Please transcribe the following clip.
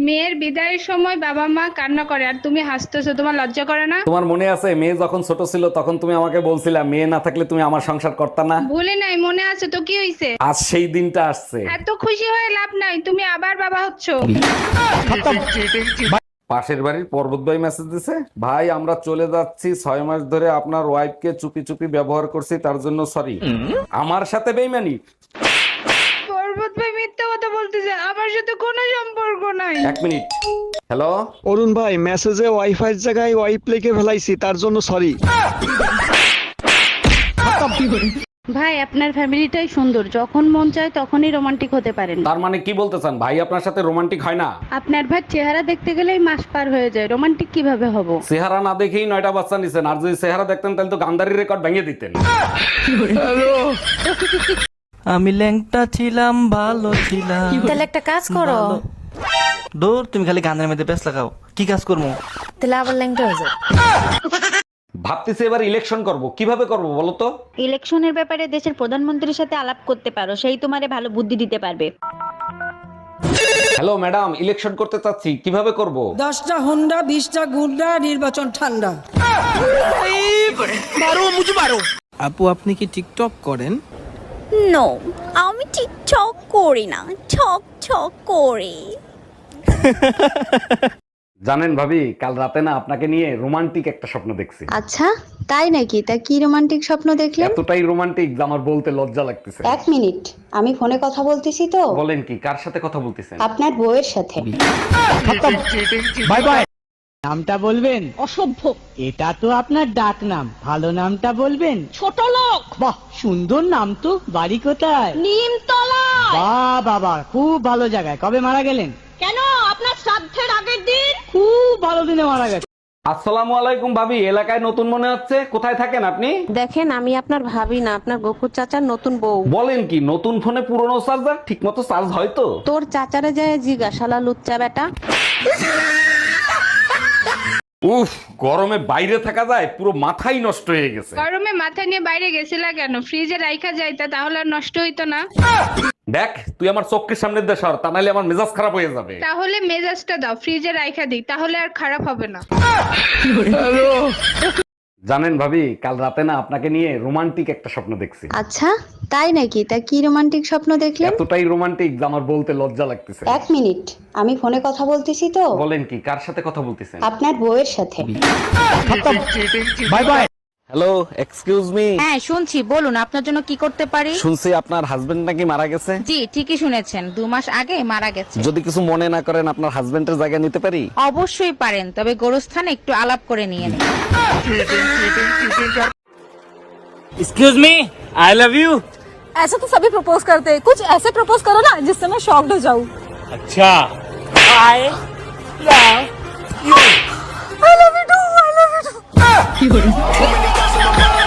মেয়ের বিদায়ের সময় বাবা মা কান্না করে আর তুমি হাসতেছো, তোমার লজ্জা করে না? তোমার মনে আছে মেয়ে যখন ছোট ছিল তখন তুমি আমাকে বলছিলা মেয়ে না থাকলে তুমি আমার সংসার করতা না? ভুলে নাই, মনে আছে তো, কি হইছে? আজ সেই দিনটা আসছে। এত খুশি হয়ে লাভ নাই, তুমি আবার বাবা হচ্ছো। পাশের বাড়ির পর্বত ভাই মেসেজ দিছে, ভাই আমরা চলে যাচ্ছি, 6 মাস ধরে আপনার ওয়াইফকে চুপি চুপি ব্যবহার করছি, তার জন্য সরি। আমার সাথে বেইমানি? পর্বত ভাই মিথ্যা কথা বলতেছে, আমার সাথে কোনো সম্পর্ক নাই। 1 মিনিট। হ্যালো। অরুণ ভাই, মেসেজে ওয়াইফাই এর জায়গায় ওয়াইপ লিখে ফেলাইছি, তার জন্য সরি। ভাই আপনার ফ্যামিলিটাই সুন্দর, যখন মন চায় তখনই রোমান্টিক হতে পারেন। তার মানে কি বলতে চান, ভাই আপনার সাথে রোমান্টিক হয় না? আপনার ভাই চেহারা দেখতে গেলেই মাস পার হয়ে যায়, রোমান্টিক কিভাবে হব? চেহারা না দেখেই 9টা বাচ্চা নিছেন, আর যদি চেহারা দেখতেন তাহলে তো গান্ধারী রেকর্ড ভেঙে দিতেন। আমি ল্যাংটা ছিলাম, ভালো ছিলাম। তাহলে একটা কাজ করো। দূর, তুমি খালি গানের মধ্যে ব্যস্ত লাগাও। কি কাজ করবো? তাহলে আবার ল্যাংটা হয়ে যাও। ভাবতেছি এবার ইলেকশন করব, কিভাবে করব বলো তো? ইলেকশনের ব্যাপারে দেশের প্রধানমন্ত্রীর সাথে আলাপ করতে পারো, সেই তোমারে ভালো বুদ্ধি দিতে পারবে। হ্যালো ম্যাডাম, ইলেকশন করতে চাচ্ছি, কিভাবে করব? 10টা হুন্ডা 20টা গুন্ডা, নির্বাচন ঠান্ডা। আপু আপনি কি টিকটক করেন? নো, আমি টিকটক করি না, ছক ছক করি। জানেন ভাবি, কাল রাতে না আপনাকে নিয়ে রোমান্টিক একটা স্বপ্ন দেখছি। আচ্ছা তাই নাকি? তা কি রোমান্টিক স্বপ্ন দেখলেন? এতটাই রোমান্টিক যে আমার বলতে লজ্জা লাগতেছে। 1 মিনিট, আমি ফোনে কথা বলতেছি তো। বলেন কি, কার সাথে কথা বলতেছেন? আপনার বউয়ের সাথে। Bye bye. নামটা বলবেন? অসভ্য। এটা তো আপনার ডাক নাম, ভালো নামটা বলবেন? ছোট লোক। বাহ, সুন্দর নাম তো। বাড়ি কোথায়? নিমতলা। বাহ বাবা, খুব ভালো জায়গায়। কবে মারা গেলেন? কেন, আপনার শ্রাদ্ধের আগের দিন। খুব ভালো দিনে মারা গেছে। আসসালামু আলাইকুম ভাবি, এলাকায় নতুন মনে হচ্ছে, কোথায় থাকেন আপনি? দেখেন, আমি আপনার ভাবি না, আপনার গফুর চাচার নতুন বউ। বলেন কি, নতুন ফোনে পুরনো চার্জার ঠিক মতো চার্জ হয় তো? তোর চাচারে যায় জিজ্ঞাসালা লুচ্চা বেটা। উফ, গরমে বাইরে থাকা যায়, পুরো মাথাই নষ্ট হয়ে গেছে। গরমে মাথা নিয়ে বাইরে গেছিলা কেন? ফ্রিজে রাইখা যাইতা, তাহলে আর নষ্ট হইতো না। দেখ, তুই আমার চোখের সামনে দিয়ে সর, তা নাহলে আমার মেজাজ খারাপ হয়ে যাবে। তাহলে মেজাজটা দাও, ফ্রিজে রাইখা দিই, তাহলে আর খারাপ হবে না। জানেন ভাবি, কাল রাতে না আপনাকে নিয়ে রোমান্টিক একটা স্বপ্ন দেখছি। আচ্ছা তাই নাকি? তা কি রোমান্টিক স্বপ্ন দেখলেন? এতটাই রোমান্টিক যে আমার বলতে লজ্জা লাগতেছে। 1 মিনিট, আমি ফোনে কথা বলতেছি তো। বলেন কি, কার সাথে কথা বলতেছেন? আপনার বউয়ের সাথে। Bye bye. Hello, excuse me. হ্যাঁ শুনছি, বলুন আপনার জন্য কি করতে পারি। শুনছি আপনার হাজবেন্ড নাকি মারা গেছে। জি ঠিকই শুনেছেন, 2 মাস আগে মারা গেছে। যদি কিছু মনে না করেন, আপনার হাজবেন্ডের জায়গা নিতে পারি? অবশ্যই পারেন, তবে গোরস্থানে একটু আলাপ করে নিয়ে নিন। Excuse me, I love you. ऐसा तो सभी प्रपोज करते हैं, कुछ ऐसे प्रपोज करो ना जिससे मैं शॉक्ड हो जाऊं। আচ্ছা, I love I love you too, I love you too।